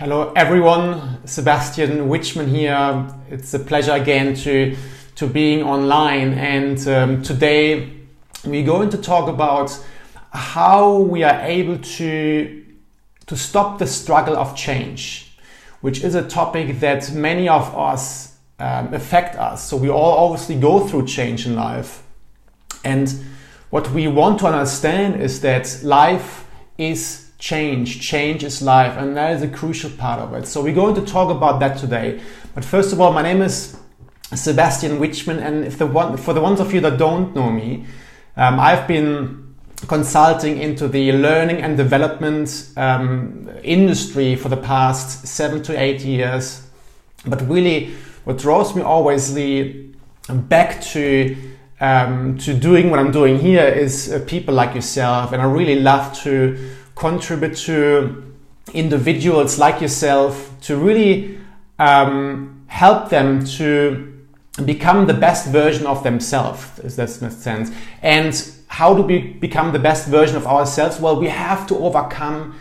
Hello everyone, Sebastian Wichmann here. It's a pleasure again to being online, and today we're going to talk about how we are able to stop the struggle of change, which is a topic that many of us affect us. So we all obviously go through change in life, and what we want to understand is that life is change is life, and that is a crucial part of it. So we're going to talk about that today. But first of all, my name is Sebastian Wichmann, and for the ones of you that don't know me, I've been consulting into the learning and development industry for the past 7 to 8 years. But really, what draws me always back to doing what I'm doing here is people like yourself, and I really love to contribute to individuals like yourself to really help them to become the best version of themselves, if that makes sense. And how do we become the best version of ourselves? Well, we have to overcome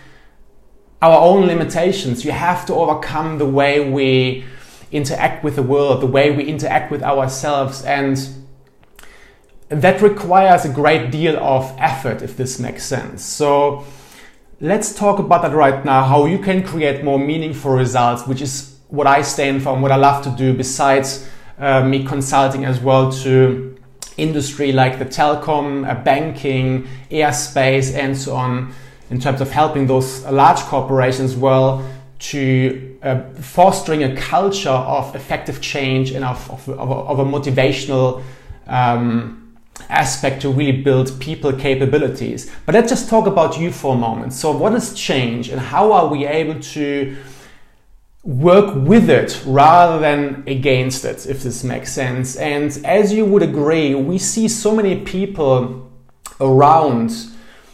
our own limitations. You have to overcome the way we interact with the world, the way we interact with ourselves, and that requires a great deal of effort, if this makes sense. So let's talk about that right now, how you can create more meaningful results, which is what I stand for and what I love to do, besides me consulting as well to industry like the telecom, banking, airspace, and so on, in terms of helping those large corporations well to fostering a culture of effective change and of a motivational aspect to really build people capabilities. But let's just talk about you for a moment. So what is change, and how are we able to work with it rather than against it, if this makes sense? And as you would agree, we see so many people around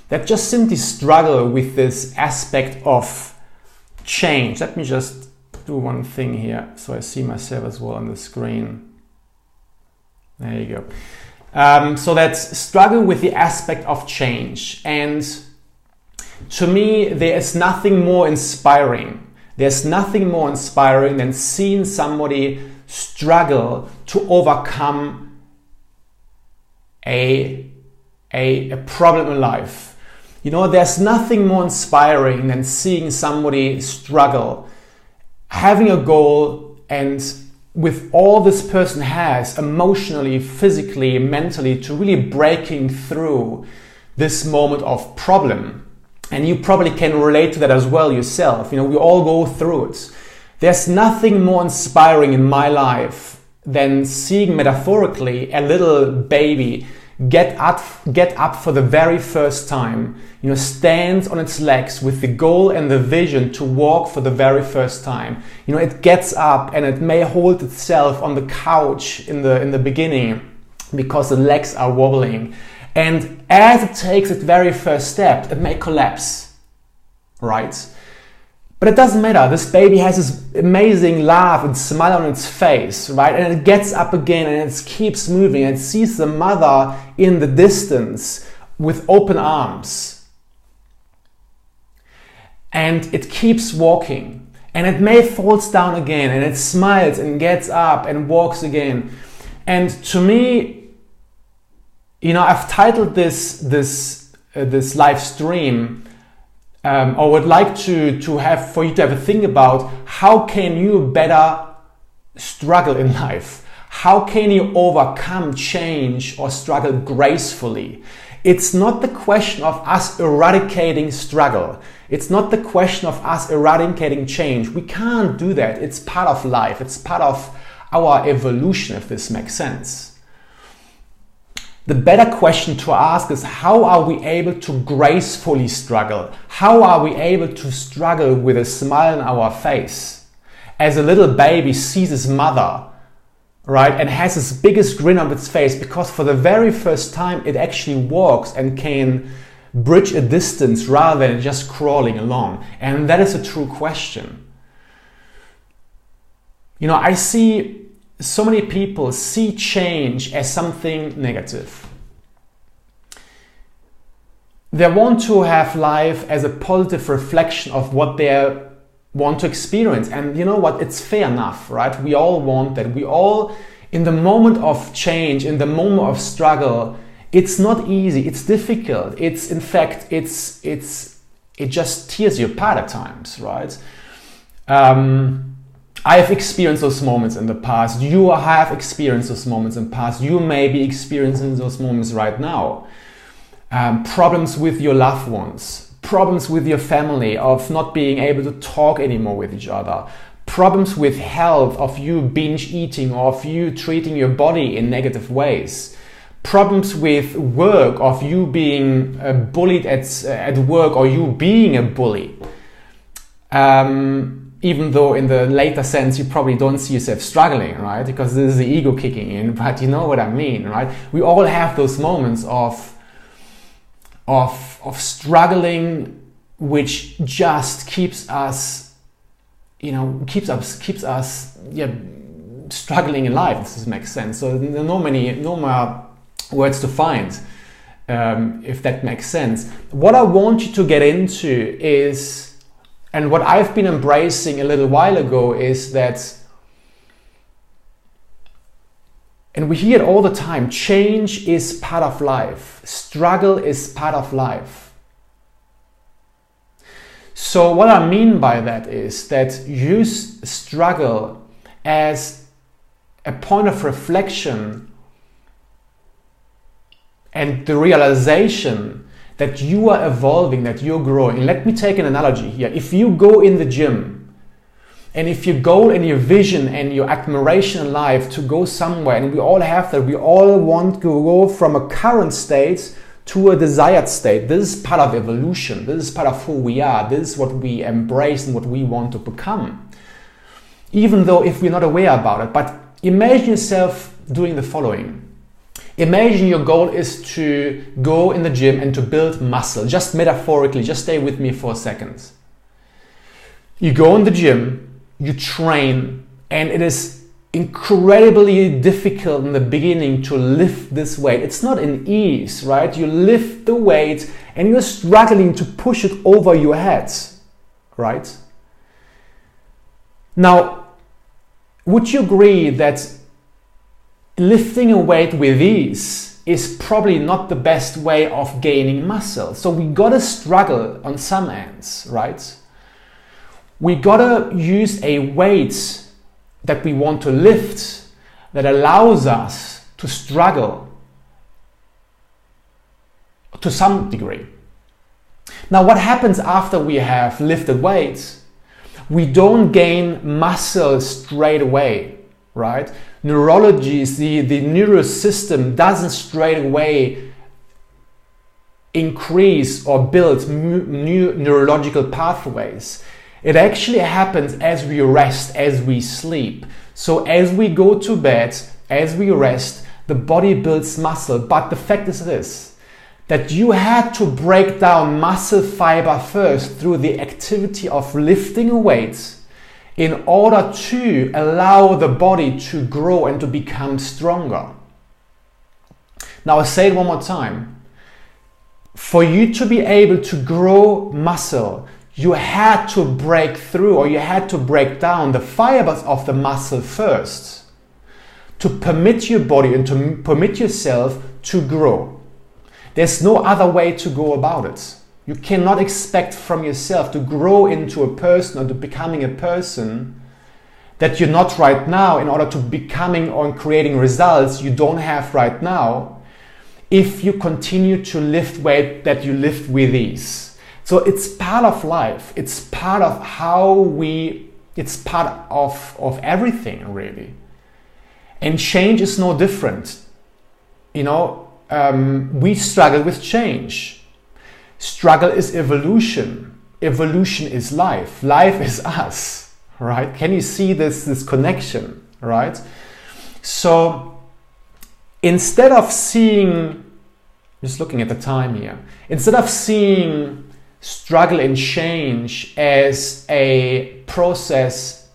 that just simply struggle with this aspect of change. Let me just do one thing here so I see myself as well on the screen. There you go. So that's struggle with the aspect of change. And to me, there is nothing more inspiring. There's nothing more inspiring than seeing somebody struggle to overcome a problem in life. You know, there's nothing more inspiring than seeing somebody struggle, having a goal, and with all this person has emotionally, physically, mentally, to really breaking through this moment of problem. And you probably can relate to that as well yourself. You know, we all go through it. There's nothing more inspiring in my life than seeing, metaphorically, a little baby get up for the very first time, you know, stands on its legs with the goal and the vision to walk for the very first time. You know, it gets up and it may hold itself on the couch in the beginning because the legs are wobbling. And as it takes its very first step, it may collapse, right? But it doesn't matter. This baby has this amazing laugh and smile on its face, right? And it gets up again and it keeps moving, and it sees the mother in the distance with open arms. And it keeps walking, and it may falls down again, and it smiles and gets up and walks again. And to me, you know, I've titled this live stream, or would like to have for you to have a think about how can you better struggle in life? How can you overcome change or struggle gracefully? It's not the question of us eradicating struggle. It's not the question of us eradicating change. We can't do that. It's part of life. It's part of our evolution, if this makes sense. The better question to ask is, how are we able to gracefully struggle? How are we able to struggle with a smile on our face? As a little baby sees his mother, right, and has his biggest grin on its face because for the very first time it actually walks and can bridge a distance rather than just crawling along. And that is a true question. You know, I see so many people see change as something negative. They want to have life as a positive reflection of what they're want to experience. And you know what? It's fair enough, right? We all want that. We all, in the moment of change, in the moment of struggle, it's not easy. It's difficult. It's, in fact, it just tears you apart at times, right? I have experienced those moments in the past. You have experienced those moments in the past. You may be experiencing those moments right now. Problems with your loved ones, problems with your family, of not being able to talk anymore with each other, problems with health, of you binge eating, or of you treating your body in negative ways, problems with work, of you being bullied at work, or you being a bully. Even though in the later sense you probably don't see yourself struggling, right? Because this is the ego kicking in, but you know what I mean, right? We all have those moments of struggling, which just keeps us, keeps us struggling in life. This makes sense. So there are no more words to find, if that makes sense. What I want you to get into is, and what I've been embracing a little while ago, is that, and we hear it all the time, change is part of life. Struggle is part of life. So what I mean by that is that use struggle as a point of reflection and the realization that you are evolving, that you're growing. And let me take an analogy here. If you go in the gym, and if your goal and your vision and your admiration in life to go somewhere, and we all have that, we all want to go from a current state to a desired state. This is part of evolution. This is part of who we are. This is what we embrace and what we want to become. Even though if we're not aware about it. But imagine yourself doing the following. Imagine your goal is to go in the gym and to build muscle. Just metaphorically, just stay with me for a second. You go in the gym, you train, and it is incredibly difficult in the beginning to lift this weight. It's not an ease, right? You lift the weight and you're struggling to push it over your head, right? Now, would you agree that lifting a weight with ease is probably not the best way of gaining muscle? So we gotta struggle on some ends, right? We gotta use a weight that we want to lift that allows us to struggle to some degree. Now, what happens after we have lifted weights? We don't gain muscle straight away, right? Neurology, the nervous system doesn't straight away increase or build new neurological pathways. It actually happens as we rest, as we sleep. So as we go to bed, as we rest, the body builds muscle. But the fact is this, that you had to break down muscle fiber first through the activity of lifting a weight in order to allow the body to grow and to become stronger. Now I'll say it one more time. For you to be able to grow muscle, you had to break through, or you had to break down the fibers of the muscle first to permit your body and to permit yourself to grow. There's no other way to go about it. You cannot expect from yourself to grow into a person or to becoming a person that you're not right now, in order to becoming or creating results you don't have right now, if you continue to lift weight that you lift with ease. So it's part of life. It's part of it's part of everything, really. And change is no different. We struggle with change. Struggle is evolution. Evolution is life. Life is us, right? Can you see this connection, right? So instead of seeing, just looking at the time here, instead of seeing struggle and change as a process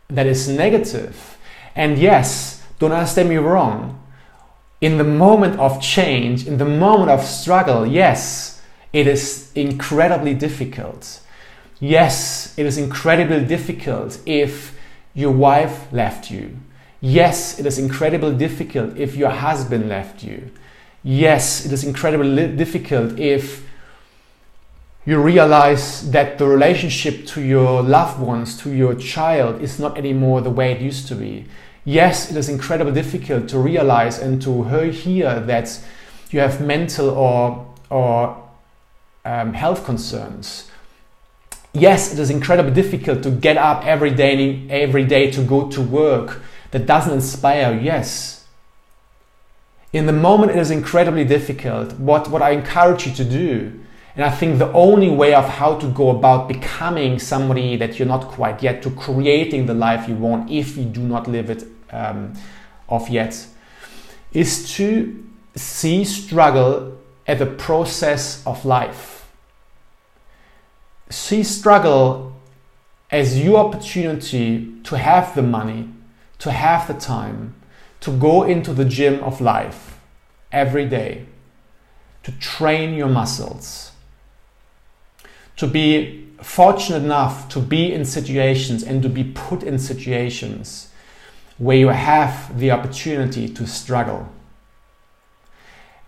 that is negative, and yes, don't understand me wrong, in the moment of change, in the moment of struggle, yes, it is incredibly difficult. Yes, it is incredibly difficult if your wife left you. Yes, it is incredibly difficult if your husband left you. Yes, it is incredibly difficult if you realize that the relationship to your loved ones, to your child, is not anymore the way it used to be. Yes, it is incredibly difficult to realize and to hear that you have mental or health concerns. Yes, it is incredibly difficult to get up every day to go to work that doesn't inspire you. Yes. In the moment, it is incredibly difficult. What I encourage you to do, and I think the only way of how to go about becoming somebody that you're not quite yet, to creating the life you want if you do not live it off yet, is to see struggle as a process of life. See struggle as your opportunity to have the money, to have the time, to go into the gym of life every day, to train your muscles, to be fortunate enough to be in situations and to be put in situations where you have the opportunity to struggle.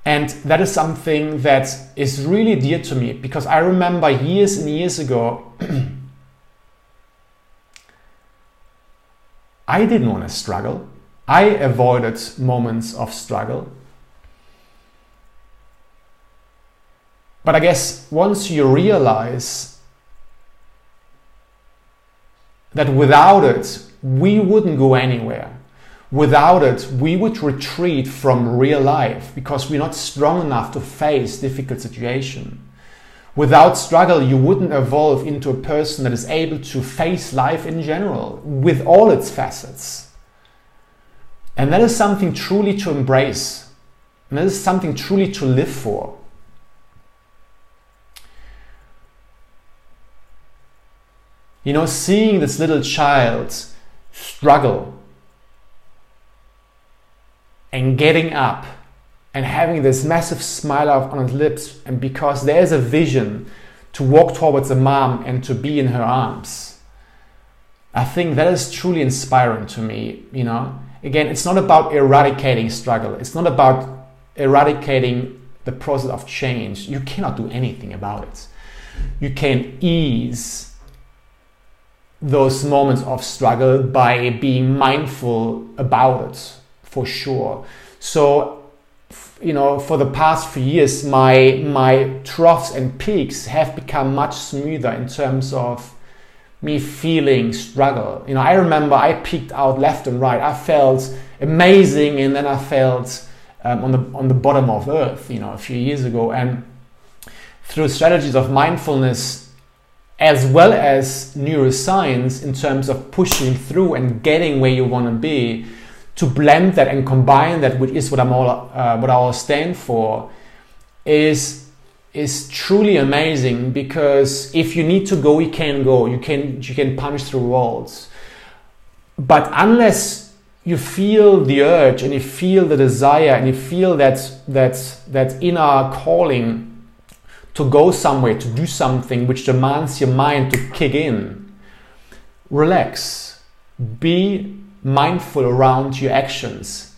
And that is something that is really dear to me, because I remember years and years ago, I didn't want to struggle. I avoided moments of struggle. But I guess once you realize that without it, we wouldn't go anywhere. Without it, we would retreat from real life because we're not strong enough to face difficult situations. Without struggle, you wouldn't evolve into a person that is able to face life in general with all its facets. And that is something truly to embrace. And that is something truly to live for. You know, seeing this little child struggle and getting up and having this massive smile on his lips, and because there's a vision to walk towards a mom and to be in her arms, I think that is truly inspiring to me. You know, again, it's not about eradicating struggle. It's not about eradicating the process of change. You cannot do anything about it. You can ease those moments of struggle by being mindful about it, for sure. So, you know, for the past few years, my troughs and peaks have become much smoother in terms of me feeling struggle. You know, I remember I peaked out left and right. I felt amazing, and then I felt on the bottom of earth, you know, a few years ago. And through strategies of mindfulness, as well as neuroscience, in terms of pushing through and getting where you want to be, to blend that and combine that, which is what I all stand for, is truly amazing. Because if you need to go, you can go. You can punch through walls. But unless you feel the urge and you feel the desire and you feel that inner calling to go somewhere, to do something which demands your mind to kick in, relax. Be mindful around your actions.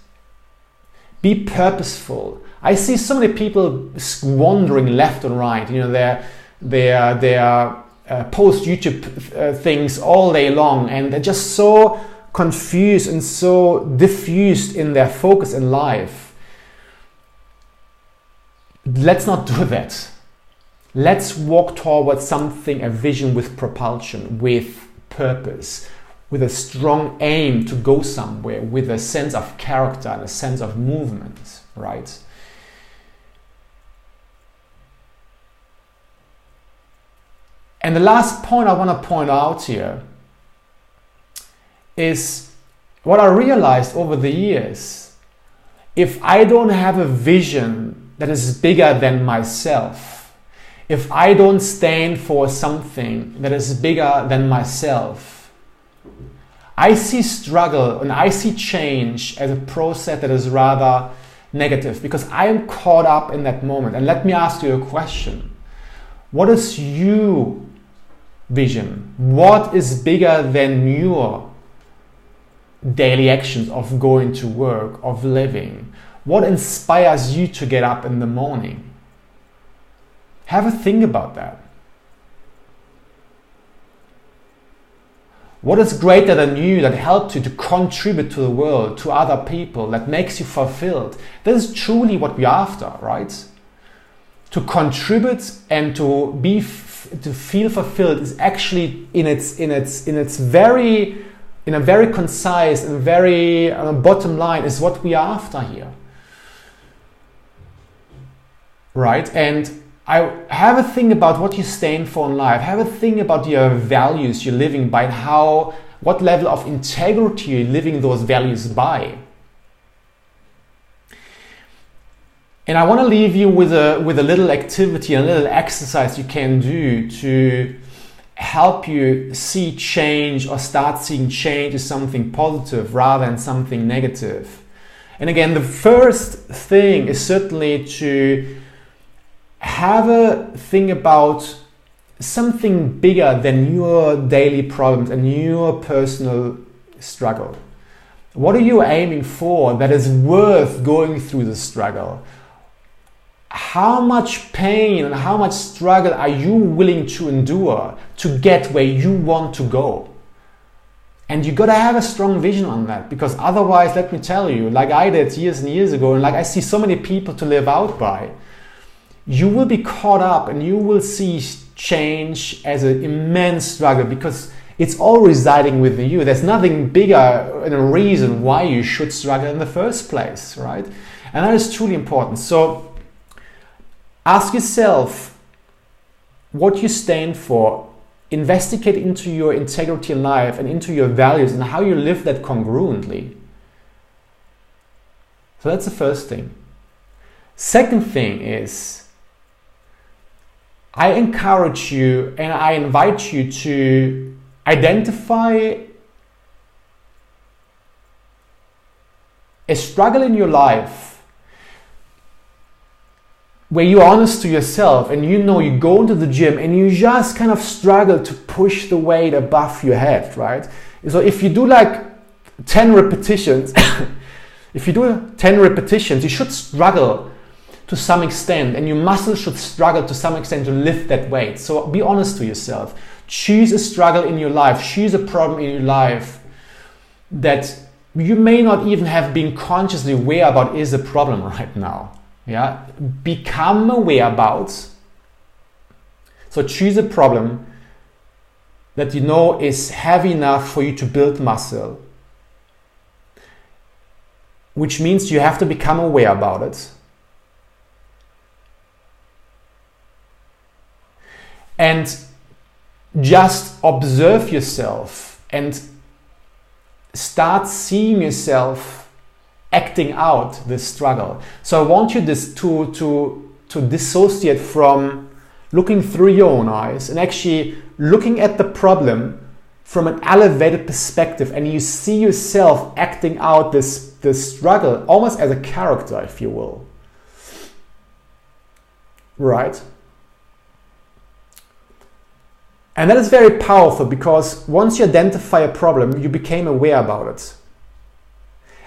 Be purposeful. I see so many people wandering left and right. You know, they're post YouTube things all day long, and they're just so confused and so diffused in their focus in life. Let's not do that. Let's walk towards something, a vision with propulsion, with purpose, with a strong aim to go somewhere, with a sense of character and a sense of movement, right? And the last point I want to point out here is what I realized over the years. If I don't have a vision that is bigger than myself, if I don't stand for something that is bigger than myself, I see struggle and I see change as a process that is rather negative, because I am caught up in that moment. And let me ask you a question. What is you vision? What is bigger than your daily actions of going to work, of living? What inspires you to get up in the morning? Have a think about that. What is greater than you that helps you to contribute to the world, to other people, that makes you fulfilled? This is truly what we're after, right? To contribute and to feel fulfilled is actually in a very concise and very bottom line is what we are after here, right? And I have a think about what you stand for in life. Have a think about your values you're living by, and what level of integrity you're living those values by. And I want to leave you with a little activity, a little exercise you can do to help you see change or start seeing change as something positive rather than something negative. And again, the first thing is certainly to have a think about something bigger than your daily problems and your personal struggle. What are you aiming for that is worth going through the struggle? How much pain and how much struggle are you willing to endure to get where you want to go? And you gotta have a strong vision on that, because otherwise, let me tell you, like I did years and years ago, and like I see so many people to live out by, you will be caught up and you will see change as an immense struggle, because it's all residing within you. There's nothing bigger and a reason why you should struggle in the first place, right? And that is truly important. So ask yourself what you stand for. Investigate into your integrity in life and into your values and how you live that congruently. So that's the first thing. Second thing is, I encourage you and I invite you to identify a struggle in your life where you're honest to yourself and you know you go into the gym and you just kind of struggle to push the weight above your head, right? So if you do like 10 repetitions, if you do 10 repetitions, you should struggle to some extent, and your muscles should struggle to some extent to lift that weight. So be honest to yourself. Choose a struggle in your life, choose a problem in your life that you may not even have been consciously aware about is a problem right now. Yeah, become aware about. So choose a problem that you know is heavy enough for you to build muscle, which means you have to become aware about it. And just observe yourself and start seeing yourself acting out this struggle. So I want you to dissociate from looking through your own eyes and actually looking at the problem from an elevated perspective, and you see yourself acting out this struggle almost as a character, if you will. Right? And that is very powerful, because once you identify a problem, you became aware about it.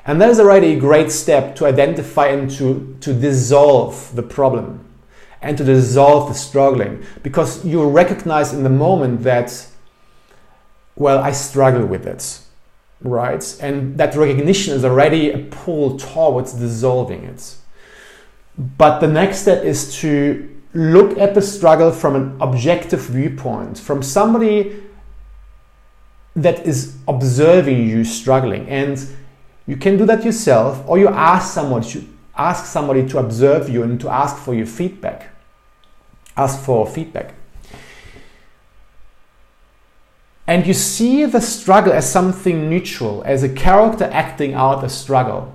And that is already a great step to identify and to dissolve the problem and to dissolve the struggling, because you recognize in the moment that, well, I struggle with it, right? And that recognition is already a pull towards dissolving it. But the next step is to look at the struggle from an objective viewpoint, from somebody that is observing you struggling. And you can do that yourself, or you ask somebody to observe you and to ask for your feedback. Ask for feedback. And you see the struggle as something neutral, as a character acting out a struggle.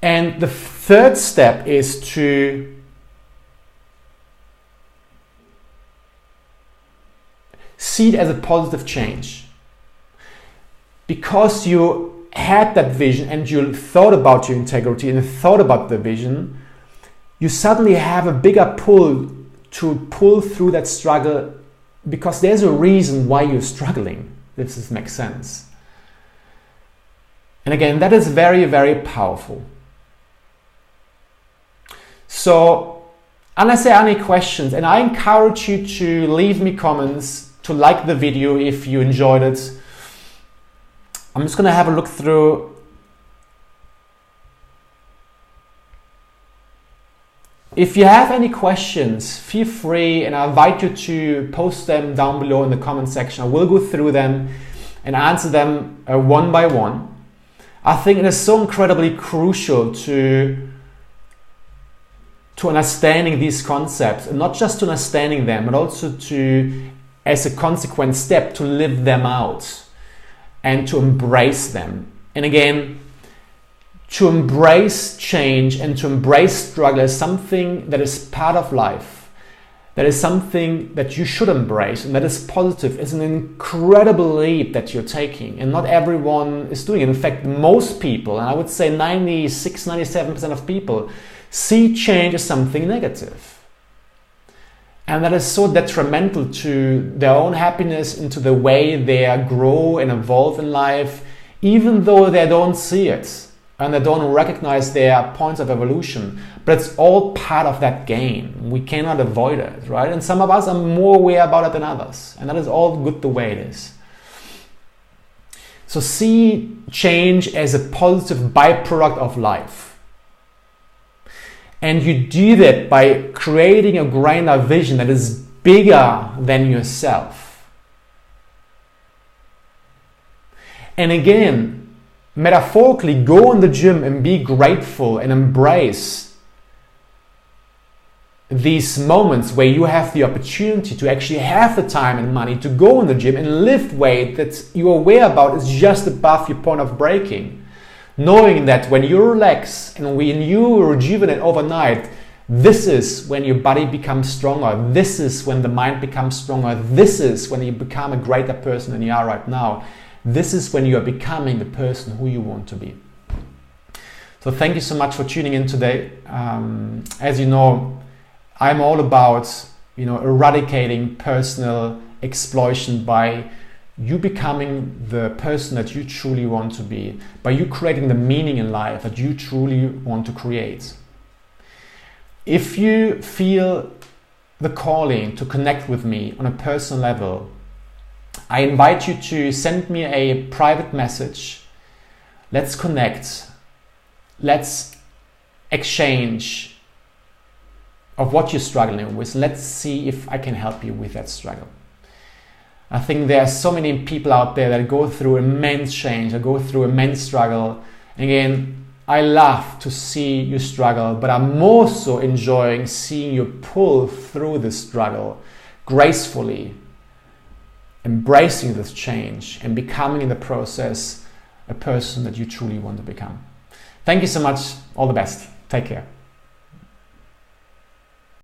And the third step is to see it as a positive change. Because you had that vision and you thought about your integrity and you thought about the vision, you suddenly have a bigger pull to pull through that struggle because there's a reason why you're struggling. This makes sense. And again, that is very, very powerful. So, unless there are any questions, and I encourage you to leave me comments, to like the video if you enjoyed it. I'm just going to have a look through. If you have any questions, feel free, and I invite you to post them down below in the comment section. I will go through them and answer them one by one. I think it is so incredibly crucial to understanding these concepts, and not just to understanding them, but also to, as a consequent step, to live them out and to embrace them. And again, to embrace change and to embrace struggle is something that is part of life. That is something that you should embrace, and that is positive. It's an incredible leap that you're taking, and not everyone is doing it. In fact, most people, and I would say 96, 97% of people, see change as something negative. And that is so detrimental to their own happiness and to the way they grow and evolve in life, even though they don't see it and they don't recognize their points of evolution. But it's all part of that game. We cannot avoid it, right? And some of us are more aware about it than others. And that is all good the way it is. So see change as a positive byproduct of life. And you do that by creating a grander vision that is bigger than yourself. And again, metaphorically, go in the gym and be grateful and embrace these moments where you have the opportunity to actually have the time and money to go in the gym and lift weight that you're aware about is just above your point of breaking. Knowing that when you relax and when you rejuvenate overnight, this is when your body becomes stronger. This is when the mind becomes stronger. This is when you become a greater person than you are right now. This is when you are becoming the person who you want to be. So thank you so much for tuning in today. As you know, I'm all about, eradicating personal exploitation by you becoming the person that you truly want to be, by you creating the meaning in life that you truly want to create. If you feel the calling to connect with me on a personal level, I invite you to send me a private message. Let's connect. Let's exchange of what you're struggling with. Let's see if I can help you with that struggle. I think there are so many people out there that go through immense change, that go through immense struggle. Again, I love to see you struggle, but I'm more so enjoying seeing you pull through the struggle gracefully, embracing this change and becoming in the process a person that you truly want to become. Thank you so much. All the best. Take care.